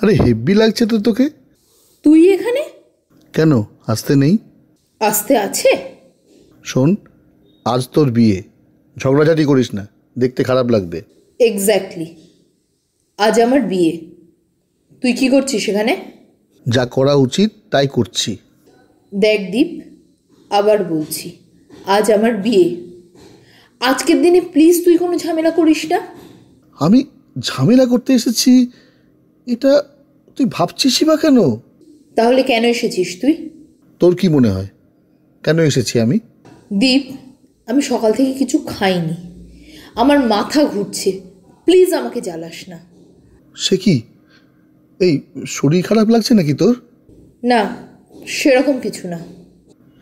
আরে হেব্বি লাগছে তো তোকে। তুই এখানে কেন? আসতে নেই? আসতে আছে। শোন, আজ তোর বিয়ে, ঝগড়াঝাটি করিস না, দেখতে খারাপ লাগবে। এক্স্যাক্টলি, আজ আমার বিয়ে। তুই কি করছিস এখানে? যা করা উচিত তাই করছি। দেখ দীপ, আবার বলছি, আজ আমার বিয়ে। আজকের দিনে প্লিজ তুই কোনো ঝামেলা করিস না। আমি ঝামেলা করতে এসেছি এটা তুই ভাবছিসই বা কেন? তাহলে কেন এসেছিস তুই? তোর কি মনে হয় কেন এসেছি আমি? দীপ, আমি সকাল থেকে কিছু খাইনি, আমার মাথা ঘুরছে, প্লিজ আমাকে জ্বালাস না। সে কি, এই শরীর খারাপ লাগছে নাকি তোর? না, সেরকম কিছু না।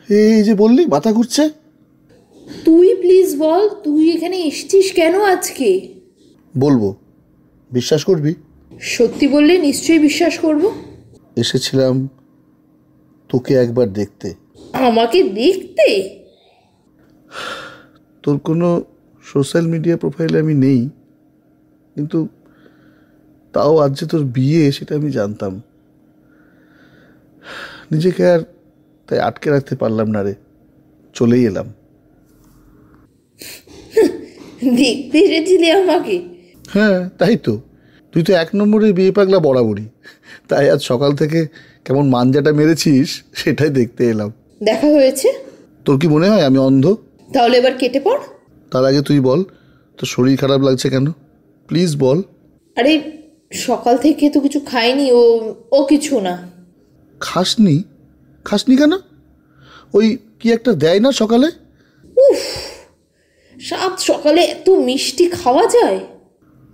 এই যে বললি মাথা ঘুরছে। তুই প্লিজ বল, তুই এখানে এসেছিস কেন আজকে? বলবো, বিশ্বাস করবি? সত্যি বললে নিশ্চয়ই বিশ্বাস করব। এসেছিলাম তোকে একবার দেখতে। আমাকে দেখতে? তোর কোনো সোশ্যাল মিডিয়া প্রোফাইলে আমি নেই, কিন্তু তাও আজ যে তোর বিয়ে সেটা আমি জানতাম। নিজেকে আর তাই আটকে রাখতে পারলাম না রে, চলেই এলাম। দেখতে এসেছিলি আমাকে? হ্যাঁ তাই তো, তুই তো 1 নম্বরে বিয়ে পাগলা বরাবরই, তাই আজ সকাল থেকে কেমন মাঞ্জাটা মেরেছিস সেটাই দেখতে এলাম। দেখা হয়েছে? তোর কি মনে হয় আমি অন্ধ? তাহলে এবার কেটে পড়। তার আগে তুই বল, তোর শরীর খারাপ লাগছে কেন, প্লিজ বল। আরে সকাল থেকে তো কিছু খাইনি, ও কিছু না। খাসনি? খাসনি কেন? ওই কি একটা দেয় না সকালে? উফ, সাত সকালে এত মিষ্টি খাওয়া যায়?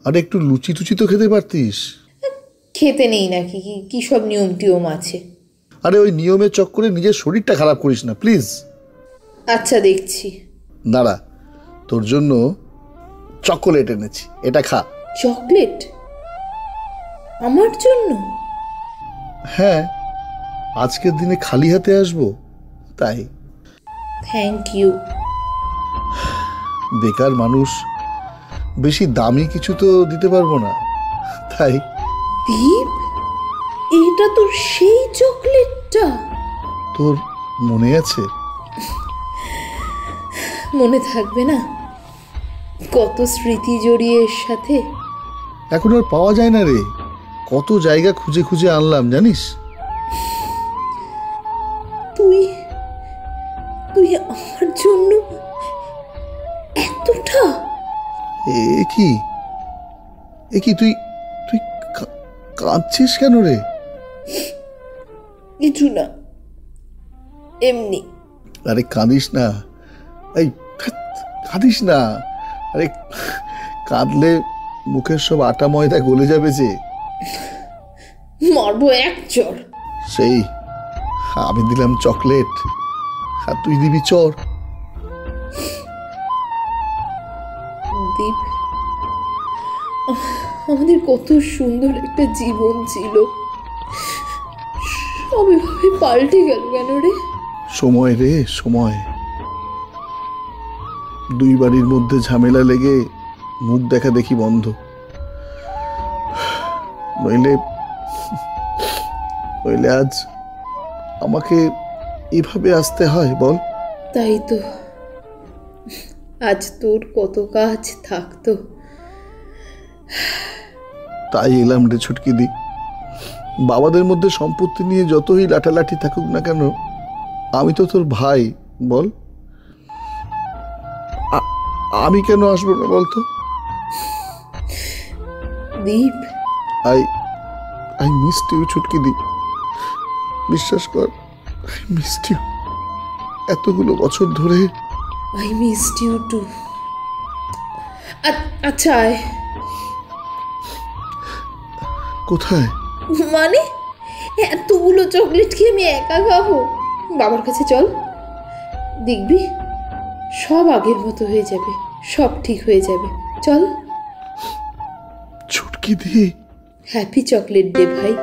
আরে একটু লুচি টুচি তো খেতে পারতিস। খেতে নেই নাকি? কি সব নিয়ম টিয়ম আছে? আরে ওই নিয়মের চক্করে নিজের শরীরটা খারাপ করিস না প্লিজ। আচ্ছা দেখছি। দাঁড়া, তোর জন্য চকোলেট এনেছি, এটা খা। চকলেট? আমার জন্য? হ্যাঁ, আজকের দিনে খালি হাতে আসবো তাই। Thank you. বেকার মানুষ, বেশি দামি কিছু তো দিতে পারবো না, তাই। দীপ, এটা তোর সেই চকলেটটা? তোর মনে আছে? মনে থাকবে না? কত স্মৃতি জড়িয়ে এর সাথে। এখন আর পাওয়া যায় না রে, কত জায়গা খুঁজে খুঁজে আনলাম জানিস। তুই তুই আমার জন্য এতটা? এ কি, এ কি, তুই তুই কাঁদছিস কেন রে? কিছু না, এমনি। আরে কাঁদিস না, এই কাঁদিস না। আরে কাঁদলে মুখের সব আটা ময়দা গলে যাবে যে। মারবো এক চর। সেই আমি দিলাম চকলেট আর তুই দিবি চর। দীপ, আমাদের কত সুন্দর একটা জীবন ছিল, সব এভাবে পাল্টে গেল কেন রে? সময় রে সময়, দুই বাড়ির মধ্যে ঝামেলা লেগে মুখ দেখা দেখি বন্ধ, নইলে নইলে আজ আমাকে এভাবে আসতে হয় বল। তাই তো, আজ তোর কত কাজ থাকতো। তাই এলাম রে ছুটকি দি। বাবাদের মধ্যে সম্পত্তি নিয়ে যতই লাঠালাঠি থাকুক না কেন, আমি তো তোর ভাই, বল। আমি কেন আসবো না বলতো? দীপ, I I missed you Chhutki দি, বিশ্বাস কর, আই মিসড ইউ। এতগুলো বছর ধরে। I missed you too. আচ্ছা আয়। কোথায়? মানে এতগুলো চকলেট কি আমি একা খাবো? বাবার কাছে চল, দেখবি সব আগের মতো হয়ে যাবে, সব ঠিক হয়ে যাবে। চল। ছুটকি দি, হ্যাপি চকলেট ডে ভাই।